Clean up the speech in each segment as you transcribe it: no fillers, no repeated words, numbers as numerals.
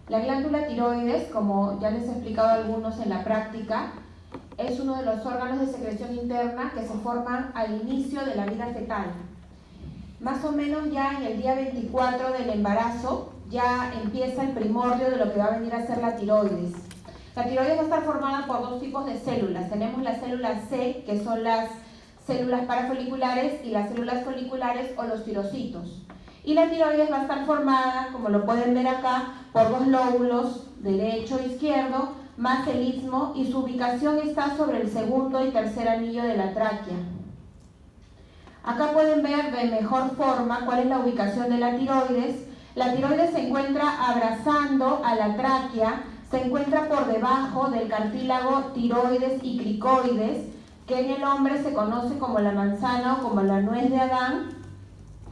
La glándula tiroides, como ya les he explicado a algunos en la práctica, es uno de los órganos de secreción interna que se forman al inicio de la vida fetal. Más o menos ya en el día 24 del embarazo ya empieza el primordio de lo que va a venir a ser la tiroides. La tiroides va a estar formada por dos tipos de células. Tenemos las células C, que son las células parafoliculares, y las células foliculares o los tirocitos. Y la tiroides va a estar formada, como lo pueden ver acá, por dos lóbulos, derecho e izquierdo, más el istmo, y su ubicación está sobre el segundo y tercer anillo de la tráquea. Acá pueden ver de mejor forma cuál es la ubicación de la tiroides. La tiroides se encuentra abrazando a la tráquea, se encuentra por debajo del cartílago tiroides y cricoides, que en el hombre se conoce como la manzana o como la nuez de Adán.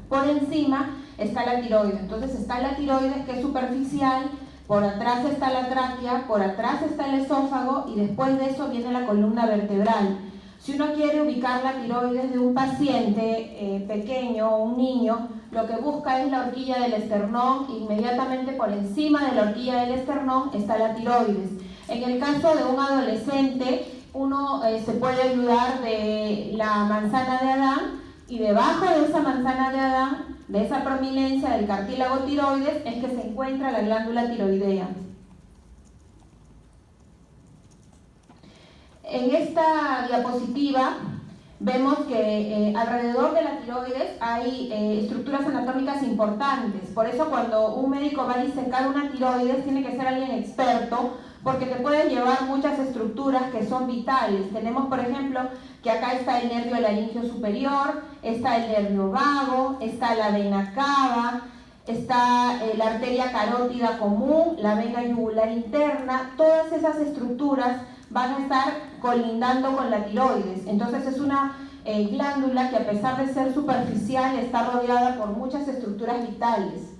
Por encima está la tiroides. Entonces está la tiroides, que es superficial, por atrás está la tráquea, por atrás está el esófago y después de eso viene la columna vertebral. Si uno quiere ubicar la tiroides de un paciente pequeño o un niño, lo que busca es la horquilla del esternón. Inmediatamente por encima de la horquilla del esternón está la tiroides. En el caso de un adolescente, uno se puede ayudar de la manzana de Adán, y debajo de esa manzana de Adán, de esa prominencia del cartílago tiroides, es que se encuentra la glándula tiroidea. En esta diapositiva vemos que alrededor de la tiroides hay estructuras anatómicas importantes. Por eso cuando un médico va a disecar una tiroides tiene que ser alguien experto, porque te pueden llevar muchas estructuras que son vitales. Tenemos, por ejemplo, que acá está el nervio laringeo superior, está el nervio vago, está la vena cava, está la arteria carótida común, la vena yugular interna. Todas esas estructuras van a estar colindando con la tiroides. Entonces es una glándula que, a pesar de ser superficial, está rodeada por muchas estructuras vitales.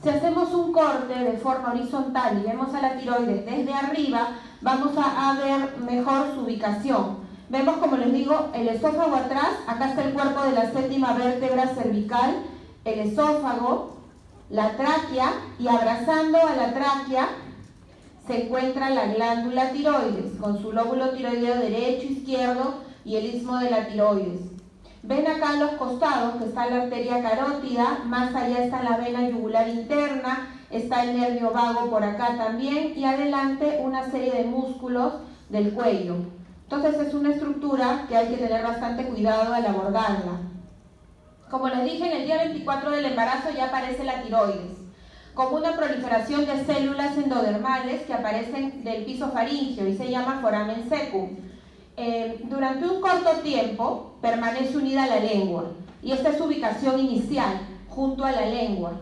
Si hacemos un corte de forma horizontal y vemos a la tiroides desde arriba, vamos a ver mejor su ubicación. Vemos, como les digo, el esófago atrás. Acá está el cuerpo de la séptima vértebra cervical, el esófago, la tráquea, y abrazando a la tráquea se encuentra la glándula tiroides, con su lóbulo tiroideo derecho, izquierdo y el istmo de la tiroides. Ven acá a los costados que está la arteria carótida, más allá está la vena yugular interna, está el nervio vago por acá también, y adelante una serie de músculos del cuello. Entonces es una estructura que hay que tener bastante cuidado al abordarla. Como les dije, en el día 24 del embarazo ya aparece la tiroides, como una proliferación de células endodermales que aparecen del piso faríngeo y se llama foramen secum. Durante un corto tiempo permanece unida a la lengua, y esta es su ubicación inicial, junto a la lengua.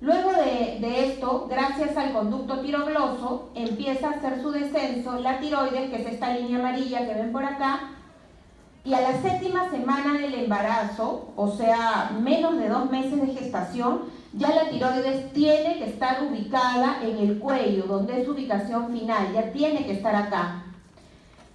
Luego de esto, gracias al conducto tirogloso, empieza a hacer su descenso la tiroides, que es esta línea amarilla que ven por acá, y a la séptima semana del embarazo, o sea, menos de 2 meses de gestación, ya la tiroides tiene que estar ubicada en el cuello, donde es su ubicación final, ya tiene que estar acá.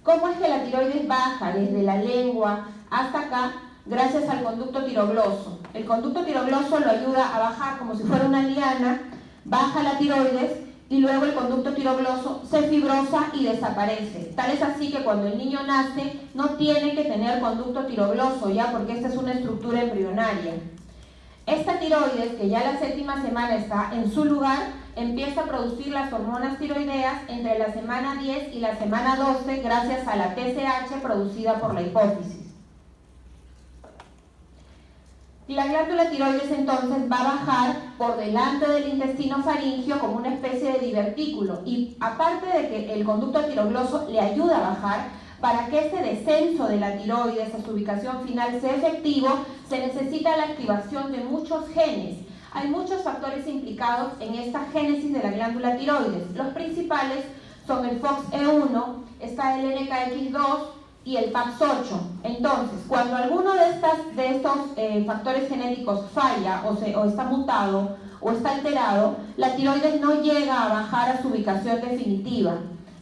¿Cómo es que la tiroides baja desde la lengua hasta acá? Gracias al conducto tirogloso. El conducto tirogloso lo ayuda a bajar como si fuera una liana, baja la tiroides, y luego el conducto tirogloso se fibrosa y desaparece. Tal es así que cuando el niño nace no tiene que tener conducto tirogloso ya, porque esta es una estructura embrionaria. Esta tiroides, que ya la séptima semana está en su lugar, empieza a producir las hormonas tiroideas entre la semana 10 y la semana 12 gracias a la TSH producida por la hipófisis. Y la glándula tiroides entonces va a bajar por delante del intestino faríngeo como una especie de divertículo, y aparte de que el conducto tirogloso le ayuda a bajar, para que ese descenso de la tiroides a su ubicación final sea efectivo, se necesita la activación de muchos genes. Hay muchos factores implicados en esta génesis de la glándula tiroides. Los principales son el FOXE1, está el NKX2 y el PAX8. Entonces, cuando alguno de estos factores genéticos falla o está mutado o está alterado, la tiroides no llega a bajar a su ubicación definitiva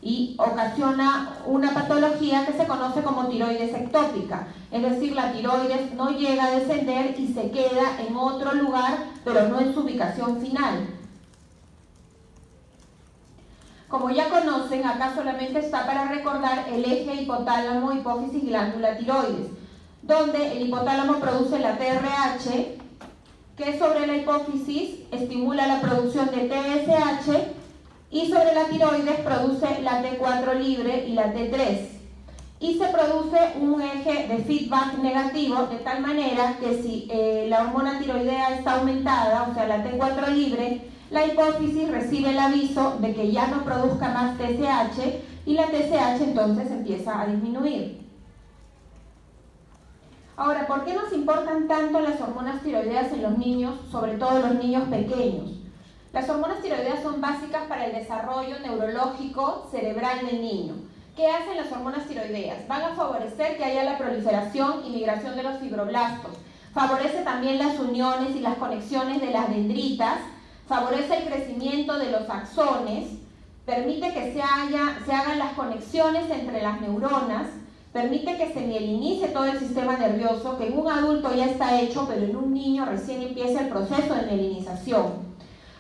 y ocasiona una patología que se conoce como tiroides ectópica. Es decir, la tiroides no llega a descender y se queda en otro lugar, pero no en su ubicación final. Como ya conocen, acá solamente está para recordar el eje hipotálamo, hipófisis, glándula tiroides, donde el hipotálamo produce la TRH, que sobre la hipófisis estimula la producción de TSH, y sobre la tiroides produce la T4 libre y la T3. Y se produce un eje de feedback negativo, de tal manera que si la hormona tiroidea está aumentada, o sea la T4 libre, la hipófisis recibe el aviso de que ya no produzca más TSH y la TSH entonces empieza a disminuir. Ahora, ¿por qué nos importan tanto las hormonas tiroideas en los niños, sobre todo los niños pequeños? Las hormonas tiroideas son básicas para el desarrollo neurológico cerebral del niño. ¿Qué hacen las hormonas tiroideas? Van a favorecer que haya la proliferación y migración de los fibroblastos. Favorece también las uniones y las conexiones de las dendritas. Favorece el crecimiento de los axones. Permite que se hagan las conexiones entre las neuronas. Permite que se mielinice todo el sistema nervioso, que en un adulto ya está hecho, pero en un niño recién empieza el proceso de mielinización.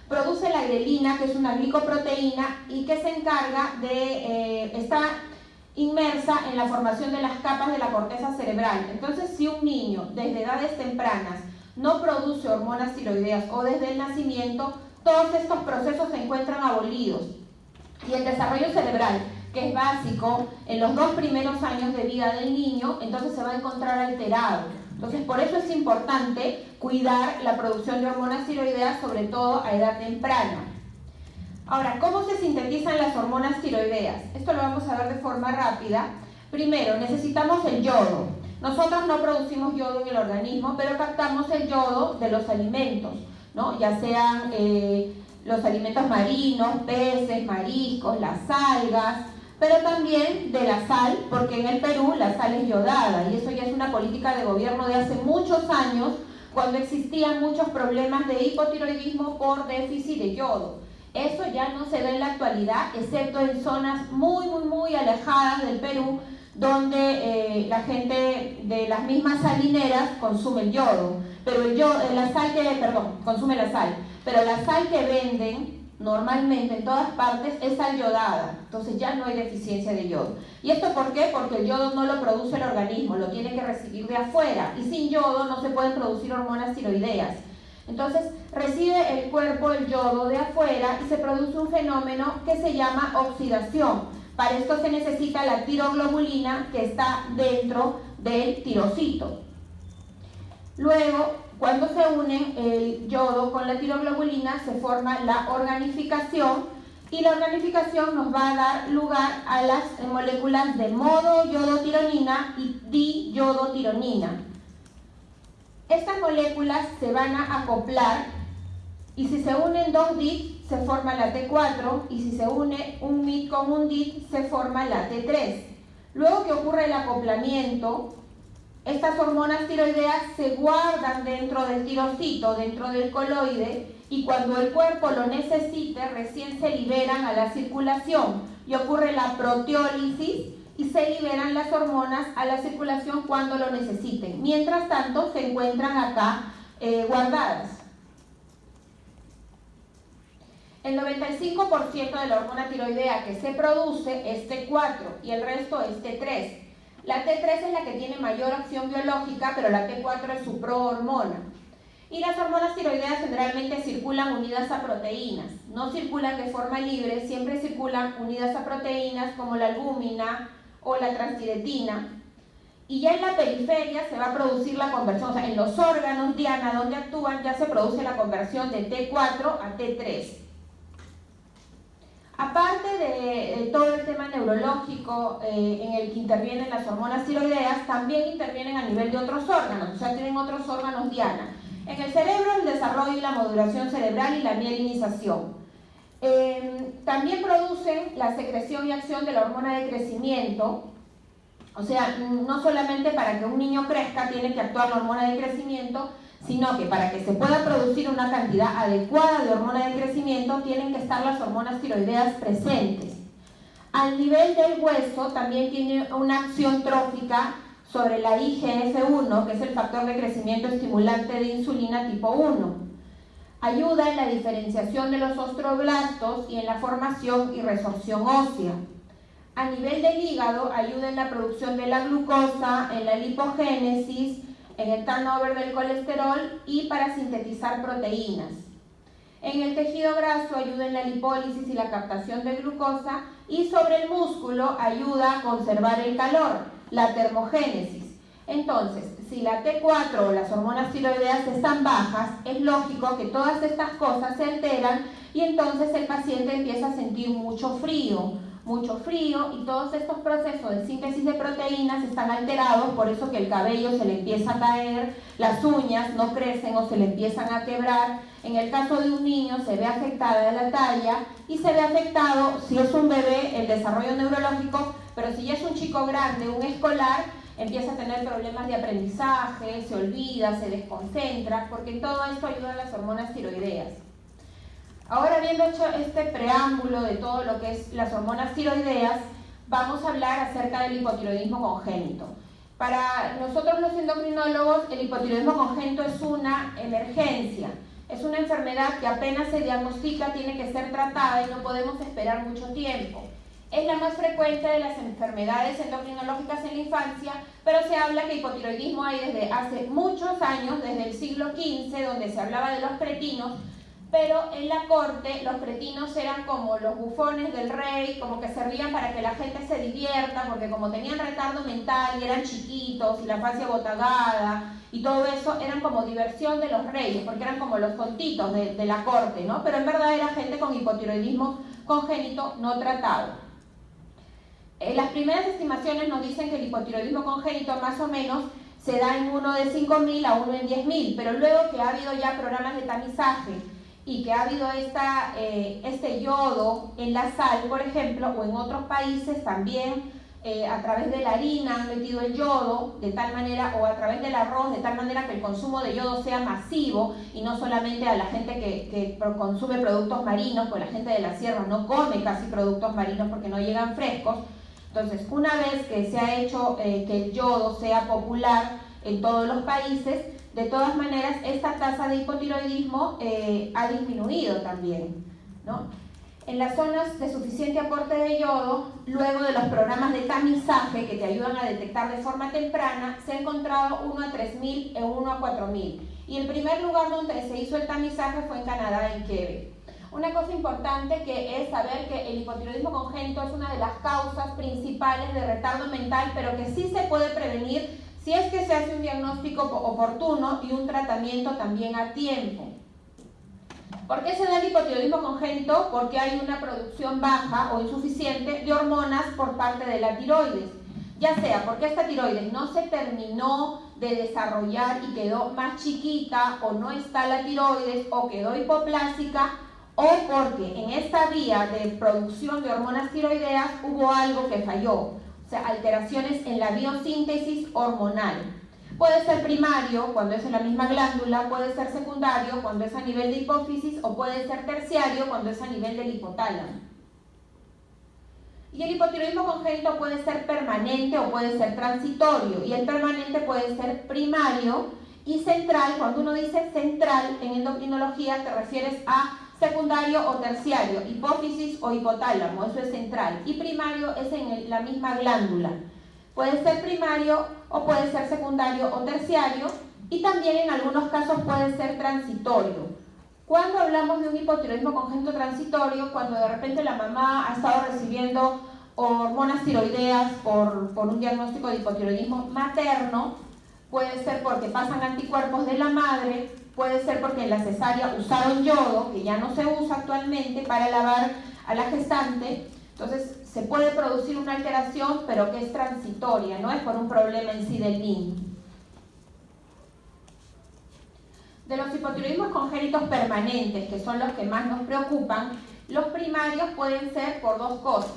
Produce la grelina, que es una glicoproteína y que se encarga está inmersa en la formación de las capas de la corteza cerebral. Entonces, si un niño desde edades tempranas no produce hormonas tiroideas o desde el nacimiento, todos estos procesos se encuentran abolidos. Y el desarrollo cerebral, que es básico en los 2 primeros años de vida del niño, entonces se va a encontrar alterado. Entonces, por eso es importante cuidar la producción de hormonas tiroideas, sobre todo a edad temprana. Ahora, ¿cómo se sintetizan las hormonas tiroideas? Esto lo vamos a ver de forma rápida. Primero, necesitamos el yodo. Nosotros no producimos yodo en el organismo, pero captamos el yodo de los alimentos, ¿no? Ya sean los alimentos marinos, peces, mariscos, las algas, pero también de la sal, porque en el Perú la sal es yodada, y eso ya es una política de gobierno de hace muchos años, cuando existían muchos problemas de hipotiroidismo por déficit de yodo. Eso ya no se da en la actualidad, excepto en zonas muy alejadas del Perú, donde la gente de las mismas salineras consume el yodo, pero consume la sal, pero la sal que venden normalmente en todas partes es sal yodada, entonces ya no hay deficiencia de yodo. ¿Y esto por qué? Porque el yodo no lo produce el organismo, lo tiene que recibir de afuera, y sin yodo no se pueden producir hormonas tiroideas. Entonces recibe el cuerpo el yodo de afuera y se produce un fenómeno que se llama oxidación. Para esto se necesita la tiroglobulina, que está dentro del tirocito. Luego, cuando se unen el yodo con la tiroglobulina, se forma la organificación, y la organificación nos va a dar lugar a las moléculas de monoyodotironina y diyodotironina. Estas moléculas se van a acoplar, y si se unen 2 DIT se forma la T4, y si se une un MIT con un DIT se forma la T3. Luego que ocurre el acoplamiento, estas hormonas tiroideas se guardan dentro del tirocito, dentro del coloide, y cuando el cuerpo lo necesite, recién se liberan a la circulación y ocurre la proteólisis y se liberan las hormonas a la circulación cuando lo necesiten. Mientras tanto, se encuentran acá guardadas. El 95% de la hormona tiroidea que se produce es T4 y el resto es T3. La T3 es la que tiene mayor acción biológica, pero la T4 es su prohormona. Y las hormonas tiroideas generalmente circulan unidas a proteínas. No circulan de forma libre, siempre circulan unidas a proteínas como la albúmina o la transtiretina. Y ya en la periferia se va a producir la conversión, o sea, en los órganos diana donde actúan ya se produce la conversión de T4 a T3. Aparte de todo el tema neurológico en el que intervienen las hormonas tiroideas, también intervienen a nivel de otros órganos, o sea, tienen otros órganos diana. En el cerebro, el desarrollo y la modulación cerebral y la mielinización. También producen la secreción y acción de la hormona de crecimiento, o sea, no solamente para que un niño crezca tiene que actuar la hormona de crecimiento, sino que para que se pueda producir una cantidad adecuada de hormona de crecimiento tienen que estar las hormonas tiroideas presentes. Al nivel del hueso también tiene una acción trófica sobre la IGF-1, que es el factor de crecimiento estimulante de insulina tipo 1. Ayuda en la diferenciación de los osteoblastos y en la formación y resorción ósea. A nivel del hígado, ayuda en la producción de la glucosa, en la lipogénesis, en el turnover del colesterol y para sintetizar proteínas. En el tejido graso ayuda en la lipólisis y la captación de glucosa, y sobre el músculo ayuda a conservar el calor, la termogénesis. Entonces, si la T4 o las hormonas tiroideas están bajas, es lógico que todas estas cosas se alteran y entonces el paciente empieza a sentir mucho frío, y todos estos procesos de síntesis de proteínas están alterados, por eso que el cabello se le empieza a caer, las uñas no crecen o se le empiezan a quebrar. En el caso de un niño se ve afectada la talla y se ve afectado, si es un bebé, el desarrollo neurológico, pero si ya es un chico grande, un escolar, empieza a tener problemas de aprendizaje, se olvida, se desconcentra, porque en todo esto ayudan las hormonas tiroideas. Ahora, habiendo hecho este preámbulo de todo lo que es las hormonas tiroideas, vamos a hablar acerca del hipotiroidismo congénito. Para nosotros los endocrinólogos, el hipotiroidismo congénito es una emergencia. Es una enfermedad que apenas se diagnostica, tiene que ser tratada y no podemos esperar mucho tiempo. Es la más frecuente de las enfermedades endocrinológicas en la infancia, pero se habla que hipotiroidismo hay desde hace muchos años, desde el siglo XV, donde se hablaba de los cretinos, pero en la corte los cretinos eran como los bufones del rey, como que servían para que la gente se divierta, porque como tenían retardo mental y eran chiquitos y la fascia botagada y todo eso, eran como diversión de los reyes, porque eran como los tontitos de la corte, ¿no? Pero en verdad era gente con hipotiroidismo congénito no tratado. Las primeras estimaciones nos dicen que el hipotiroidismo congénito más o menos se da en uno de 5.000 a uno en 10.000, pero luego que ha habido ya programas de tamizaje y que ha habido este yodo en la sal, por ejemplo, o en otros países también a través de la harina han metido el yodo de tal manera, o a través del arroz, de tal manera que el consumo de yodo sea masivo y no solamente a la gente que consume productos marinos, pues la gente de la sierra no come casi productos marinos porque no llegan frescos. Entonces, una vez que se ha hecho que el yodo sea popular en todos los países, de todas maneras, esta tasa de hipotiroidismo ha disminuido también, ¿no? En las zonas de suficiente aporte de yodo, luego de los programas de tamizaje que te ayudan a detectar de forma temprana, se ha encontrado 1 a 3.000 y 1 a 4.000. Y el primer lugar donde se hizo el tamizaje fue en Canadá, en Quebec. Una cosa importante que es saber que el hipotiroidismo congénito es una de las causas principales de retardo mental, pero que sí se puede prevenir si es que se hace un diagnóstico oportuno y un tratamiento también a tiempo. ¿Por qué se da el hipotiroidismo congénito? Porque hay una producción baja o insuficiente de hormonas por parte de la tiroides. Ya sea porque esta tiroides no se terminó de desarrollar y quedó más chiquita, o no está la tiroides, o quedó hipoplásica, o porque en esta vía de producción de hormonas tiroideas hubo algo que falló. O sea, alteraciones en la biosíntesis hormonal. Puede ser primario, cuando es en la misma glándula, puede ser secundario, cuando es a nivel de hipófisis, o puede ser terciario, cuando es a nivel del hipotálamo. Y el hipotiroidismo congénito puede ser permanente o puede ser transitorio, y el permanente puede ser primario y central. Cuando uno dice central en endocrinología, te refieres a secundario o terciario, hipófisis o hipotálamo, eso es central, y primario es en la misma glándula. Puede ser primario o puede ser secundario o terciario, y también en algunos casos puede ser transitorio. Cuando hablamos de un hipotiroidismo congénito transitorio, cuando de repente la mamá ha estado recibiendo hormonas tiroideas por un diagnóstico de hipotiroidismo materno, puede ser porque pasan anticuerpos de la madre, puede ser porque en la cesárea usaron yodo, que ya no se usa actualmente, para lavar a la gestante. Entonces se puede producir una alteración, pero que es transitoria, no es por un problema en sí del niño. De los hipotiroidismos congénitos permanentes, que son los que más nos preocupan, los primarios pueden ser por dos cosas.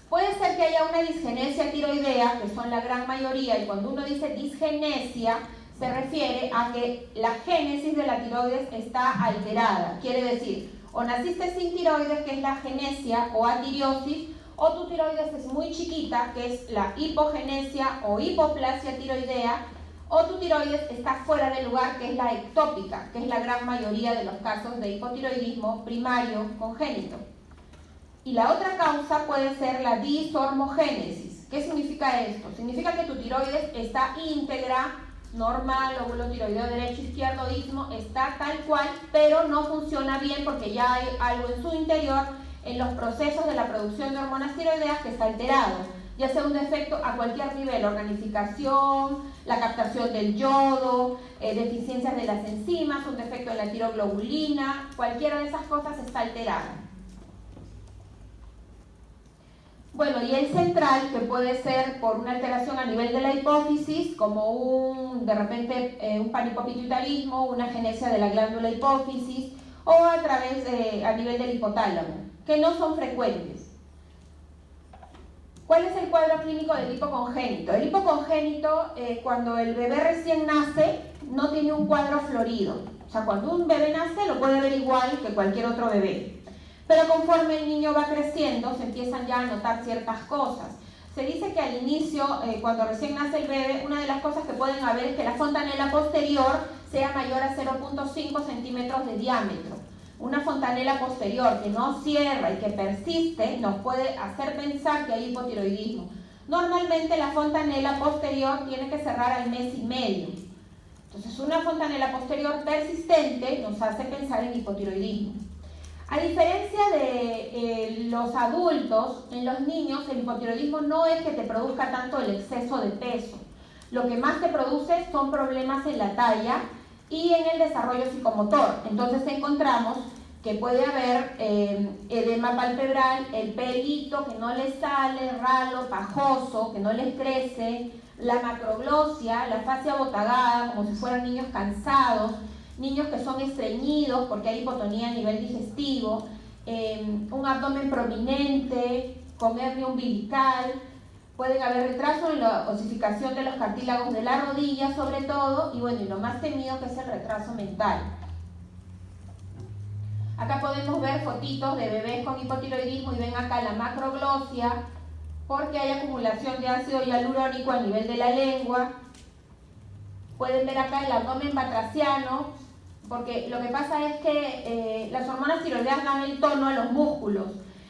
Puede ser que haya una disgenesia tiroidea, que son la gran mayoría, y cuando uno dice disgenesia, se refiere a que la génesis de la tiroides está alterada. Quiere decir, o naciste sin tiroides, que es la genesia o atiriosis, o tu tiroides es muy chiquita, que es la hipogenesia o hipoplasia tiroidea, o tu tiroides está fuera de lugar, que es la ectópica, que es la gran mayoría de los casos de hipotiroidismo primario congénito. Y la otra causa puede ser la dishormogénesis. ¿Qué significa esto? Significa que tu tiroides está íntegra, normal, óvulo tiroideo derecho, izquierdo, istmo, está tal cual, pero no funciona bien porque ya hay algo en su interior, en los procesos de la producción de hormonas tiroideas, que está alterado, ya sea un defecto a cualquier nivel, organificación, la captación del yodo, deficiencias de las enzimas, un defecto en la tiroglobulina, cualquiera de esas cosas está alterada. Bueno, y el central, que puede ser por una alteración a nivel de la hipófisis, como de repente un panhipopituitarismo, una agenesia de la glándula hipófisis, o a través a nivel del hipotálamo, que no son frecuentes. ¿Cuál es el cuadro clínico del hipocongénito? El hipocongénito, cuando el bebé recién nace, no tiene un cuadro florido. O sea, cuando un bebé nace, lo puede ver igual que cualquier otro bebé. Pero conforme el niño va creciendo, se empiezan ya a notar ciertas cosas. Se dice que al inicio, cuando recién nace el bebé, una de las cosas que pueden haber es que la fontanela posterior sea mayor a 0.5 centímetros de diámetro. Una fontanela posterior que no cierra y que persiste nos puede hacer pensar que hay hipotiroidismo. Normalmente la fontanela posterior tiene que cerrar al mes y medio. Entonces una fontanela posterior persistente nos hace pensar en hipotiroidismo. A diferencia de los adultos, en los niños el hipotiroidismo no es que te produzca tanto el exceso de peso. Lo que más te produce son problemas en la talla y en el desarrollo psicomotor. Entonces encontramos que puede haber edema palpebral, el pelito que no les sale, ralo, pajoso, que no les crece, la macroglosia, la fascia botagada, como si fueran niños cansados, niños que son estreñidos porque hay hipotonía a nivel digestivo, un abdomen prominente, con hernia umbilical, pueden haber retraso en la osificación de los cartílagos de la rodilla sobre todo, y bueno, y lo más temido que es el retraso mental. Acá podemos ver fotitos de bebés con hipotiroidismo y ven acá la macroglosia, porque hay acumulación de ácido hialurónico a nivel de la lengua. Pueden ver acá el abdomen batraciano, porque lo que pasa es que las hormonas tiroideas dan el tono a los músculos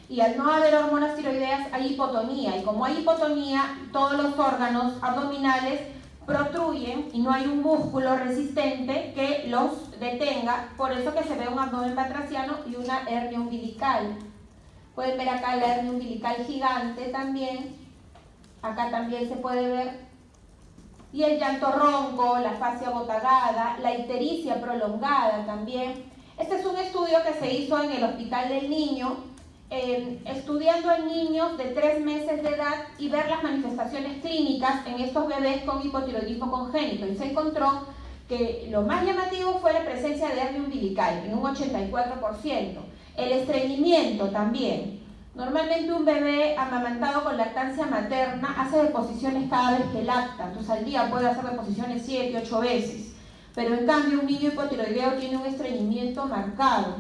y al no haber hormonas tiroideas hay hipotonía, y como hay hipotonía todos los órganos abdominales protruyen y no hay un músculo resistente que los detenga, por eso que se ve un abdomen batraciano y una hernia umbilical. Pueden ver acá la hernia umbilical gigante también, acá también se puede ver. Y el llanto ronco, la fascia botagada, la ictericia prolongada también. Este es un estudio que se hizo en el Hospital del Niño, estudiando en niños de 3 meses de edad y ver las manifestaciones clínicas en estos bebés con hipotiroidismo congénito. Y se encontró que lo más llamativo fue la presencia de hernia umbilical, en un 84%. El estreñimiento también. Normalmente un bebé amamantado con lactancia materna hace deposiciones cada vez que lacta, entonces al día puede hacer deposiciones 7, 8 veces, pero en cambio un niño hipotiroideo tiene un estreñimiento marcado.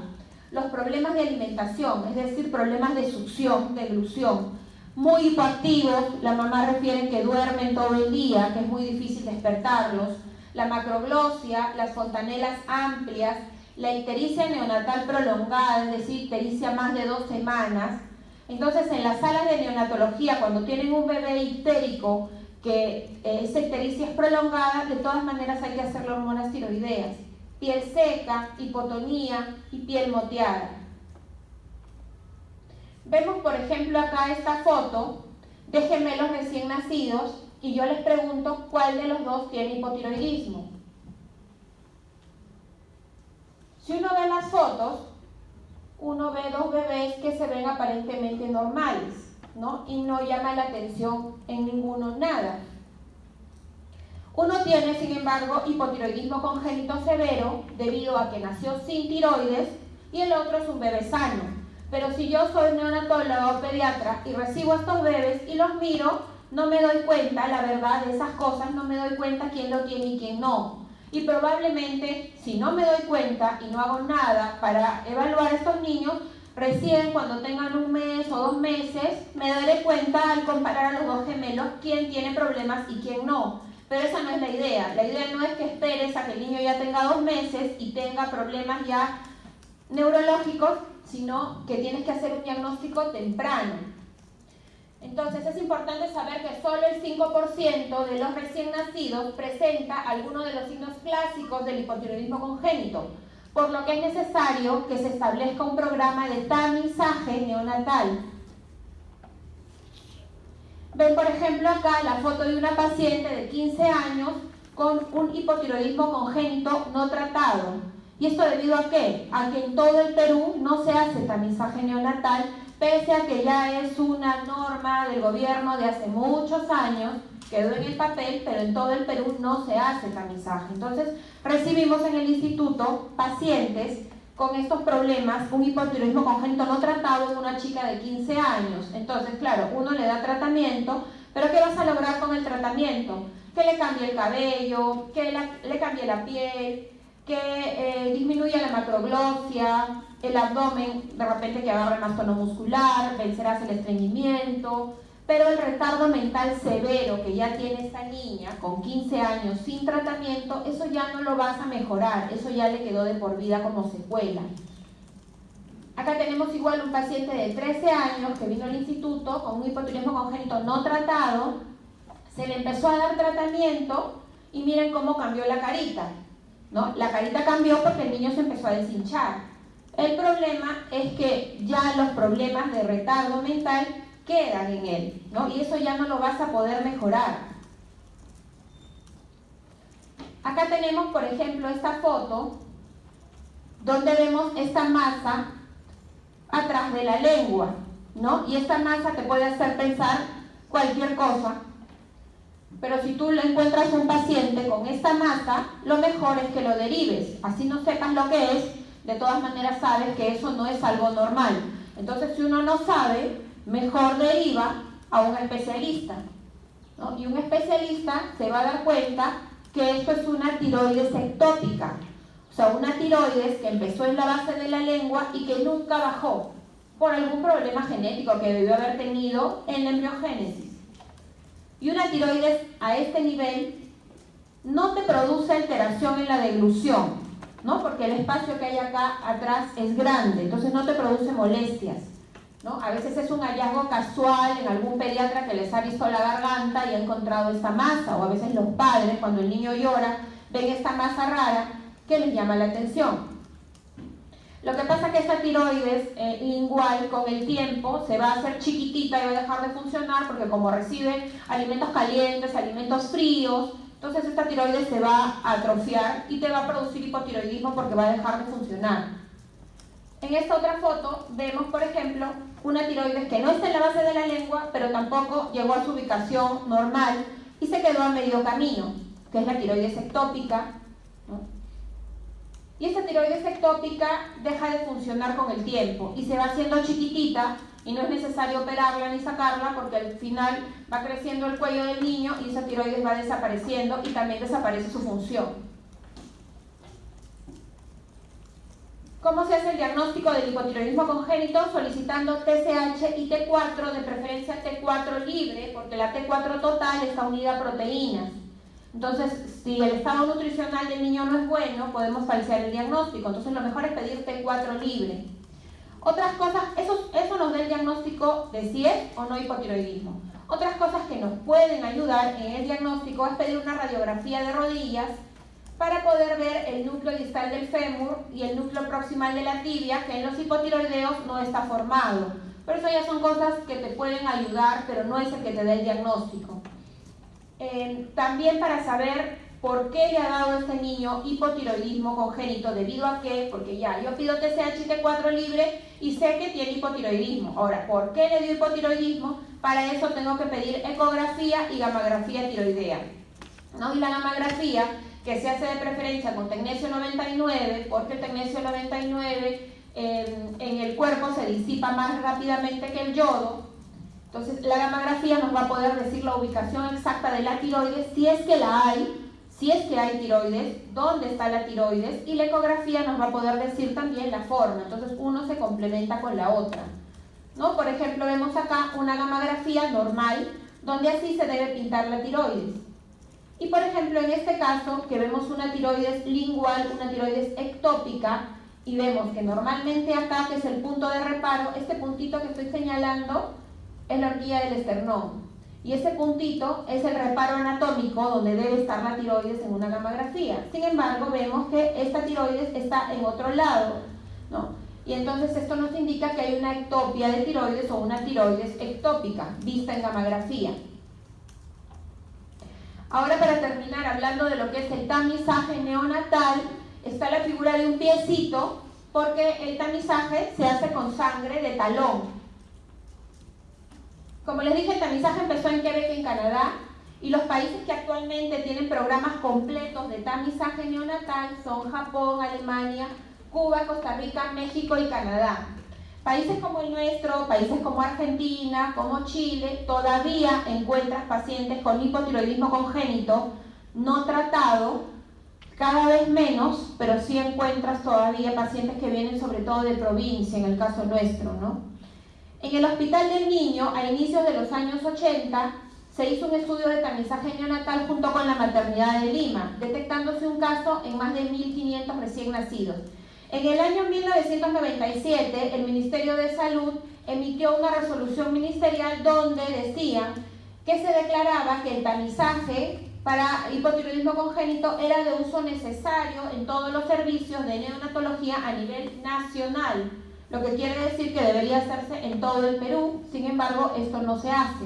Los problemas de alimentación, es decir, problemas de succión, de eglución, muy hipoactivos, la mamá refiere que duermen todo el día, que es muy difícil despertarlos, la macroglosia, las fontanelas amplias, la ictericia neonatal prolongada, es decir, ictericia más de 2 semanas. Entonces, en las salas de neonatología, cuando tienen un bebé ictérico, que esa ictericia es prolongada, de todas maneras hay que hacerle hormonas tiroideas. Piel seca, hipotonía y piel moteada. Vemos, por ejemplo, acá esta foto de gemelos recién nacidos y yo les pregunto cuál de los dos tiene hipotiroidismo. Si uno ve las fotos, uno ve 2 bebés que se ven aparentemente normales, ¿no? Y no llama la atención en ninguno nada. Uno tiene, sin embargo, hipotiroidismo congénito severo debido a que nació sin tiroides y el otro es un bebé sano. Pero si yo soy neonatóloga o pediatra y recibo a estos bebés y los miro, no me doy cuenta, la verdad, de esas cosas, no me doy cuenta quién lo tiene y quién no. Y probablemente, si no me doy cuenta y no hago nada para evaluar a estos niños, recién cuando tengan 1 mes o 2 meses, me daré cuenta al comparar a los 2 gemelos quién tiene problemas y quién no. Pero esa no es la idea. La idea no es que esperes a que el niño ya tenga 2 meses y tenga problemas ya neurológicos, sino que tienes que hacer un diagnóstico temprano. Entonces es importante saber que solo el 5% de los recién nacidos presenta alguno de los signos clásicos del hipotiroidismo congénito, por lo que es necesario que se establezca un programa de tamizaje neonatal. Ven, por ejemplo, acá la foto de una paciente de 15 años con un hipotiroidismo congénito no tratado. ¿Y esto debido a qué? A que en todo el Perú no se hace tamizaje neonatal, pese a que ya es una norma del gobierno de hace muchos años, quedó en el papel, pero en todo el Perú no se hace tamizaje. Entonces, recibimos en el instituto pacientes con estos problemas, un hipotiroidismo congénito no tratado en una chica de 15 años. Entonces, claro, uno le da tratamiento, pero ¿qué vas a lograr con el tratamiento? Que le cambie el cabello, que le cambie la piel, que disminuya la macroglosia, el abdomen de repente que agarre más tono muscular, vencerás el estreñimiento, pero el retardo mental severo que ya tiene esta niña con 15 años sin tratamiento, eso ya no lo vas a mejorar, eso ya le quedó de por vida como secuela. Acá tenemos igual un paciente de 13 años que vino al instituto con un hipotiroidismo congénito no tratado, se le empezó a dar tratamiento y miren cómo cambió la carita, ¿no? La carita cambió porque el niño se empezó a deshinchar. El problema es que ya los problemas de retardo mental quedan en él, ¿no? Y eso ya no lo vas a poder mejorar. Acá tenemos, por ejemplo, esta foto donde vemos esta masa atrás de la lengua, ¿no? Y esta masa te puede hacer pensar cualquier cosa, pero si tú le encuentras a un paciente con esta masa, lo mejor es que lo derives. Así no sepas lo que es, de todas maneras sabes que eso no es algo normal. Entonces, si uno no sabe, mejor deriva a un especialista, ¿no? Y un especialista se va a dar cuenta que esto es una tiroides ectópica, o sea, una tiroides que empezó en la base de la lengua y que nunca bajó por algún problema genético que debió haber tenido en la embriogénesis. Y una tiroides a este nivel no te produce alteración en la deglución, ¿no? Porque el espacio que hay acá atrás es grande, entonces no te produce molestias, ¿no? A veces es un hallazgo casual en algún pediatra que les ha visto la garganta y ha encontrado esta masa, o a veces los padres, cuando el niño llora, ven esta masa rara que les llama la atención. Lo que pasa es que esta tiroides lingual con el tiempo se va a hacer chiquitita y va a dejar de funcionar porque como recibe alimentos calientes, alimentos fríos, entonces esta tiroides se va a atrofiar y te va a producir hipotiroidismo porque va a dejar de funcionar. En esta otra foto vemos, por ejemplo, una tiroides que no está en la base de la lengua, pero tampoco llegó a su ubicación normal y se quedó a medio camino, que es la tiroides ectópica, ¿no? Y esta tiroides ectópica deja de funcionar con el tiempo y se va haciendo chiquitita y no es necesario operarla ni sacarla porque al final va creciendo el cuello del niño y esa tiroides va desapareciendo y también desaparece su función. ¿Cómo se hace el diagnóstico del hipotiroidismo congénito? Solicitando TSH y T4, de preferencia T4 libre, porque la T4 total está unida a proteínas. Entonces, si el estado nutricional del niño no es bueno, podemos falsear el diagnóstico. Entonces, lo mejor es pedir T4 libre. Otras cosas, eso nos da el diagnóstico de si es o no hipotiroidismo. Otras cosas que nos pueden ayudar en el diagnóstico es pedir una radiografía de rodillas para poder ver el núcleo distal del fémur y el núcleo proximal de la tibia, que en los hipotiroideos no está formado. Pero eso ya son cosas que te pueden ayudar, pero no es el que te da el diagnóstico. También para saber por qué le ha dado este niño hipotiroidismo congénito, debido a qué, porque ya yo pido TSH y T4 libre y sé que tiene hipotiroidismo. Ahora, ¿por qué le dio hipotiroidismo? Para eso tengo que pedir ecografía y gamografía tiroidea, ¿no? Y la gamografía, que se hace de preferencia con tecnesio 99, porque el tecnesio 99 en el cuerpo se disipa más rápidamente que el yodo. Entonces, la gamografía nos va a poder decir la ubicación exacta de la tiroides, si es que la hay, si es que hay tiroides, dónde está la tiroides, y la ecografía nos va a poder decir también la forma. Entonces, uno se complementa con la otra, ¿no? Por ejemplo, vemos acá una gamografía normal, donde así se debe pintar la tiroides. Y por ejemplo, en este caso, que vemos una tiroides lingual, una tiroides ectópica, y vemos que normalmente acá, que es el punto de reparo, este puntito que estoy señalando es la horquilla del esternón. Y ese puntito es el reparo anatómico donde debe estar la tiroides en una gamografía. Sin embargo, vemos que esta tiroides está en otro lado, ¿no? Y entonces esto nos indica que hay una ectopia de tiroides o una tiroides ectópica vista en gamografía. Ahora, para terminar, hablando de lo que es el tamizaje neonatal, está la figura de un piecito, porque el tamizaje se hace con sangre de talón. Como les dije, el tamizaje empezó en Quebec, en Canadá, y los países que actualmente tienen programas completos de tamizaje neonatal son Japón, Alemania, Cuba, Costa Rica, México y Canadá. Países como el nuestro, países como Argentina, como Chile, todavía encuentras pacientes con hipotiroidismo congénito no tratado, cada vez menos, pero sí encuentras todavía pacientes que vienen sobre todo de provincia, en el caso nuestro, ¿no? En el Hospital del Niño, a inicios de los años 80, se hizo un estudio de tamizaje neonatal junto con la Maternidad de Lima, detectándose un caso en más de 1.500 recién nacidos. En el año 1997, el Ministerio de Salud emitió una resolución ministerial donde decían que se declaraba que el tamizaje para hipotiroidismo congénito era de uso necesario en todos los servicios de neonatología a nivel nacional, lo que quiere decir que debería hacerse en todo el Perú. Sin embargo, esto no se hace.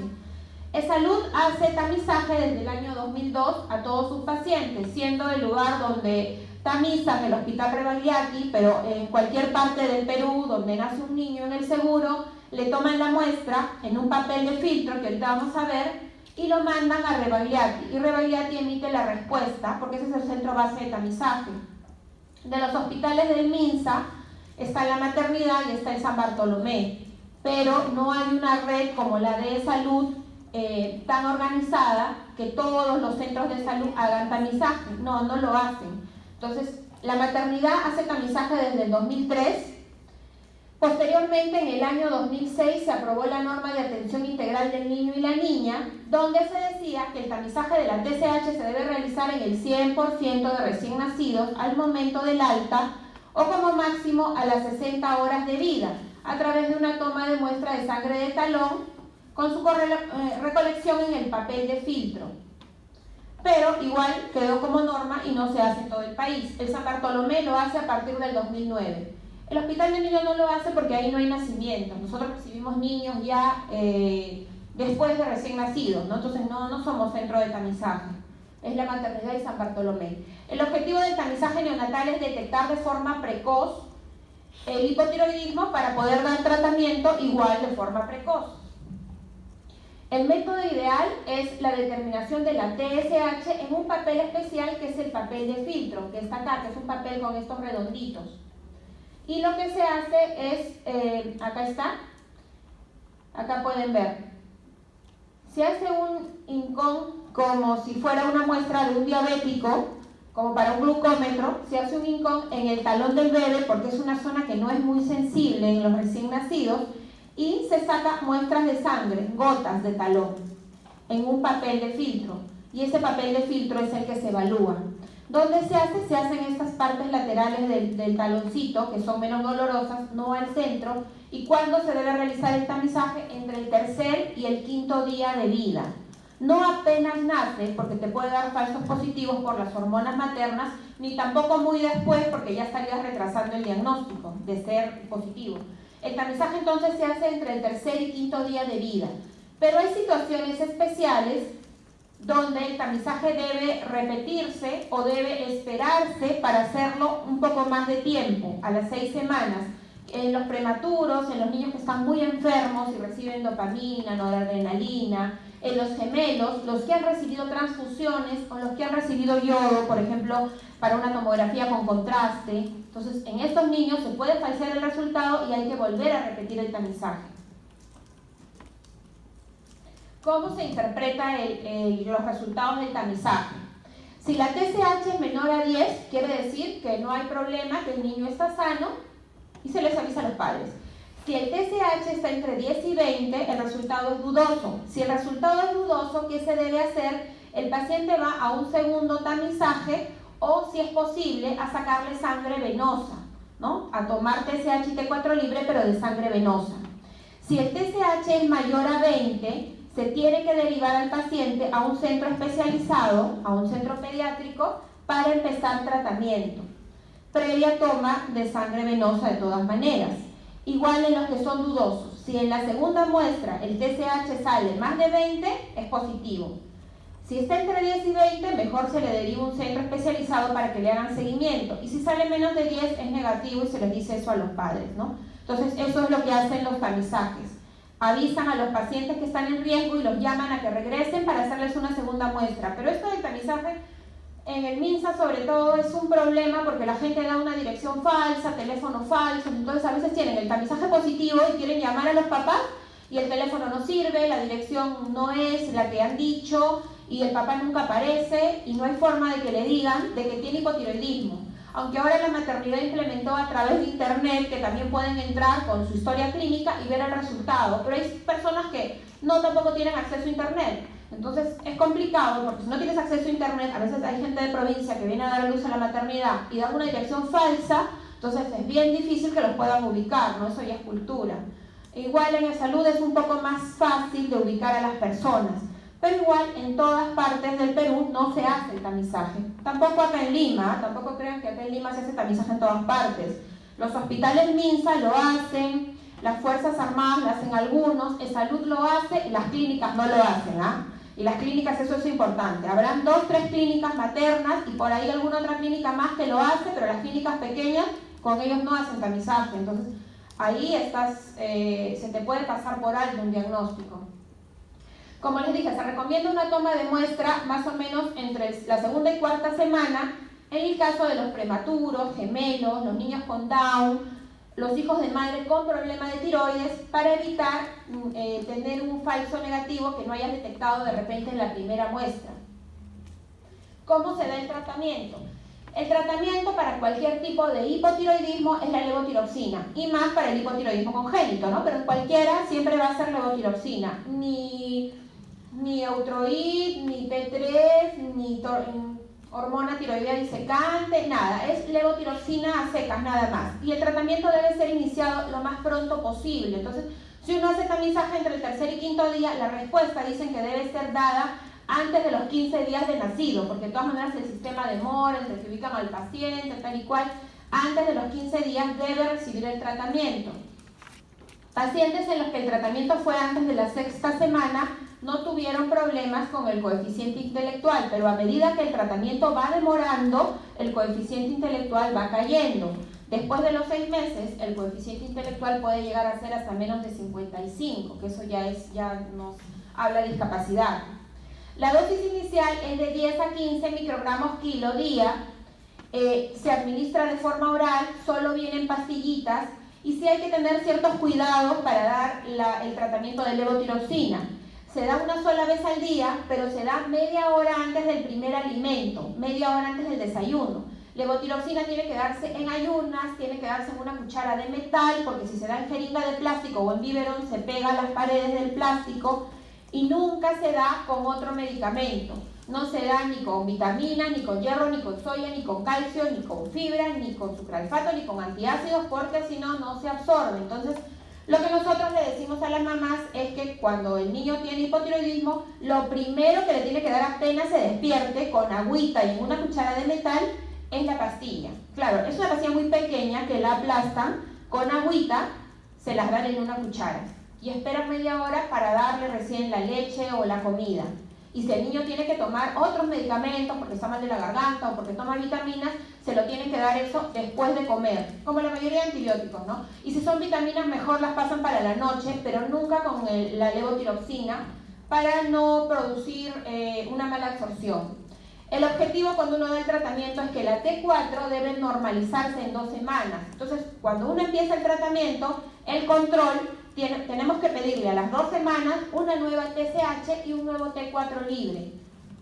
Salud hace tamizaje desde el año 2002 a todos sus pacientes, siendo el lugar donde tamizan el Hospital Rebagliati, pero en cualquier parte del Perú donde nace un niño en el seguro, le toman la muestra en un papel de filtro, que ahorita vamos a ver, y lo mandan a Rebagliati, y Rebagliati emite la respuesta, porque ese es el centro base de tamizaje. De los hospitales del MINSA está la maternidad y está el San Bartolomé, pero no hay una red como la de salud tan organizada que todos los centros de salud hagan tamizaje. No lo hacen. Entonces, la maternidad hace tamizaje desde el 2003. Posteriormente, en el año 2006, se aprobó la norma de atención integral del niño y la niña, donde se decía que el tamizaje de la TSH se debe realizar en el 100% de recién nacidos al momento del alta o como máximo a las 60 horas de vida, a través de una toma de muestra de sangre de talón con su recolección en el papel de filtro. Pero igual quedó como norma y no se hace en todo el país. El San Bartolomé lo hace a partir del 2009. El Hospital del Niño no lo hace porque ahí no hay nacimientos. Nosotros recibimos niños ya después de recién nacidos, ¿no? Entonces no somos centro de tamizaje. Es la maternidad y San Bartolomé. El objetivo del tamizaje neonatal es detectar de forma precoz el hipotiroidismo para poder dar tratamiento igual de forma precoz. El método ideal es la determinación de la TSH en un papel especial que es el papel de filtro, que está acá, que es un papel con estos redonditos. Y lo que se hace es, acá está, acá pueden ver, se hace un INCON como si fuera una muestra de un diabético, como para un glucómetro, se hace un INCON en el talón del bebé porque es una zona que no es muy sensible en los recién nacidos, y se saca muestras de sangre, gotas de talón, en un papel de filtro, y ese papel de filtro es el que se evalúa. ¿Dónde se hace? Se hacen estas partes laterales del taloncito, que son menos dolorosas, no al centro. ¿Y cuándo se debe realizar el tamizaje? Entre el tercer y el quinto día de vida. No apenas nace, porque te puede dar falsos positivos por las hormonas maternas, ni tampoco muy después, porque ya estarías retrasando el diagnóstico de ser positivo. El tamizaje entonces se hace entre el tercer y quinto día de vida, pero hay situaciones especiales donde el tamizaje debe repetirse o debe esperarse para hacerlo un poco más de tiempo, a las 6 semanas. En los prematuros, en los niños que están muy enfermos y reciben dopamina, noradrenalina, en los gemelos, los que han recibido transfusiones o los que han recibido yodo, por ejemplo, para una tomografía con contraste. Entonces, en estos niños se puede falsear el resultado y hay que volver a repetir el tamizaje. ¿Cómo se interpreta los resultados del tamizaje? Si la TSH es menor a 10, quiere decir que no hay problema, que el niño está sano y se les avisa a los padres. Si el TSH está entre 10 y 20, el resultado es dudoso. Si el resultado es dudoso, ¿qué se debe hacer? el paciente va a un segundo tamizaje o, si es posible, a sacarle sangre venosa, ¿no? A tomar TSH y T4 libre, pero de sangre venosa. Si el TSH es mayor a 20, se tiene que derivar al paciente a un centro especializado, a un centro pediátrico, para empezar tratamiento, previa toma de sangre venosa de todas maneras. Igual en los que son dudosos, si en la segunda muestra el TSH sale más de 20, es positivo. Si está entre 10 y 20, mejor se le deriva a un centro especializado para que le hagan seguimiento. Y si sale menos de 10, es negativo y se les dice eso a los padres, ¿no? Entonces, eso es lo que hacen los tamizajes. Avisan a los pacientes que están en riesgo y los llaman a que regresen para hacerles una segunda muestra. Pero esto del tamizaje, en el MINSA sobre todo, es un problema porque la gente da una dirección falsa, teléfono falso, entonces a veces tienen el tamizaje positivo y quieren llamar a los papás y el teléfono no sirve, la dirección no es la que han dicho y el papá nunca aparece y no hay forma de que le digan de que tiene hipotiroidismo. Aunque ahora la maternidad implementó a través de internet que también pueden entrar con su historia clínica y ver el resultado, pero hay personas que no tampoco tienen acceso a internet. Entonces es complicado porque si no tienes acceso a internet, a veces hay gente de provincia que viene a dar a luz a la maternidad y da una dirección falsa, entonces es bien difícil que los puedan ubicar, ¿no? Eso ya es cultura. Igual en la salud es un poco más fácil de ubicar a las personas, pero igual en todas partes del Perú no se hace el tamizaje. Tampoco acá en Lima, tampoco crean que acá en Lima se hace tamizaje en todas partes. Los hospitales MINSA lo hacen, las Fuerzas Armadas lo hacen algunos, el Salud lo hace y las clínicas no lo hacen, ¿ah? Y las clínicas, eso es importante. Habrán 2 o 3 clínicas maternas y por ahí alguna otra clínica más que lo hace, pero las clínicas pequeñas con ellos no hacen tamizaje. Entonces ahí se te puede pasar por alto un diagnóstico. Como les dije, se recomienda una toma de muestra más o menos entre la segunda y cuarta semana en el caso de los prematuros, gemelos, los niños con Down, los hijos de madre con problema de tiroides, para evitar tener un falso negativo que no hayas detectado de repente en la primera muestra. ¿Cómo se da el tratamiento? El tratamiento para cualquier tipo de hipotiroidismo es la levotiroxina, y más para el hipotiroidismo congénito, ¿no? Pero en cualquiera siempre va a ser levotiroxina. Ni Eutroid, ni T3, ni hormona tiroidea disecante, nada, es levotiroxina a secas nada más. Y el tratamiento debe ser iniciado lo más pronto posible. Entonces, si uno hace tamizaje entre el tercer y quinto día, la respuesta dicen que debe ser dada antes de los 15 días de nacido, porque de todas maneras el sistema demora entre que ubican al paciente, tal y cual, antes de los 15 días debe recibir el tratamiento. Pacientes en los que el tratamiento fue antes de la 6ª semana no tuvieron problemas con el coeficiente intelectual, pero a medida que el tratamiento va demorando, el coeficiente intelectual va cayendo. Después de los 6 meses, el coeficiente intelectual puede llegar a ser hasta menos de 55, que eso ya nos habla de discapacidad. La dosis inicial es de 10 a 15 microgramos kilo día, se administra de forma oral, solo vienen pastillitas, y sí hay que tener ciertos cuidados para dar el tratamiento de levotiroxina. Se da una sola vez al día, pero se da media hora antes del primer alimento, media hora antes del desayuno. Levotiroxina tiene que darse en ayunas, tiene que darse en una cuchara de metal, porque si se da en jeringa de plástico o en biberón se pega a las paredes del plástico, y nunca se da con otro medicamento. No se da ni con vitaminas, ni con hierro, ni con soya, ni con calcio, ni con fibra, ni con sucralfato, ni con antiácidos, porque si no, no se absorbe. Entonces, lo que nosotros le decimos a las mamás es que cuando el niño tiene hipotiroidismo, lo primero que le tiene que dar apenas se despierte con agüita y en una cuchara de metal es la pastilla. Claro, es una pastilla muy pequeña que la aplastan con agüita, se las dan en una cuchara y esperan media hora para darle recién la leche o la comida. Y si el niño tiene que tomar otros medicamentos porque está mal de la garganta o porque toma vitaminas, se lo tienen que dar eso después de comer, como la mayoría de antibióticos, ¿no? Y si son vitaminas, mejor las pasan para la noche, pero nunca con la levotiroxina, para no producir una mala absorción. El objetivo cuando uno da el tratamiento es que la T4 debe normalizarse en 2 semanas. Entonces, cuando uno empieza el tratamiento, el control, tenemos que pedirle a las 2 semanas una nueva TSH y un nuevo T4 libre,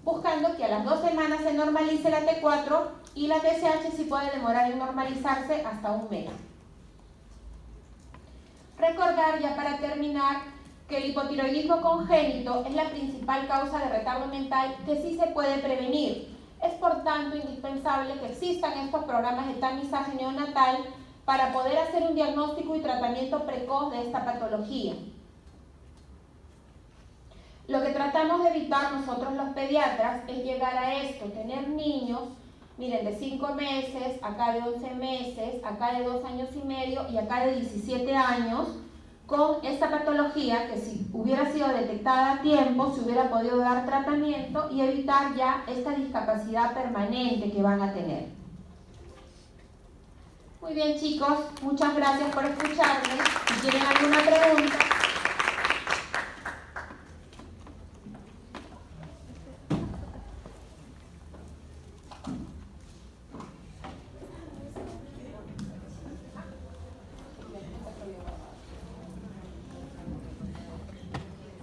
buscando que a las 2 semanas se normalice la T4 y la TSH sí puede demorar en normalizarse hasta 1 mes. Recordar ya para terminar que el hipotiroidismo congénito es la principal causa de retardo mental que sí se puede prevenir. Es por tanto indispensable que existan estos programas de tamizaje neonatal para poder hacer un diagnóstico y tratamiento precoz de esta patología. Lo que tratamos de evitar nosotros los pediatras es llegar a esto, tener niños, miren, de 5 meses, acá de 11 meses, acá de 2 años y medio y acá de 17 años, con esta patología que si hubiera sido detectada a tiempo, se hubiera podido dar tratamiento y evitar ya esta discapacidad permanente que van a tener. Muy bien, chicos, muchas gracias por escucharme. Si tienen alguna pregunta...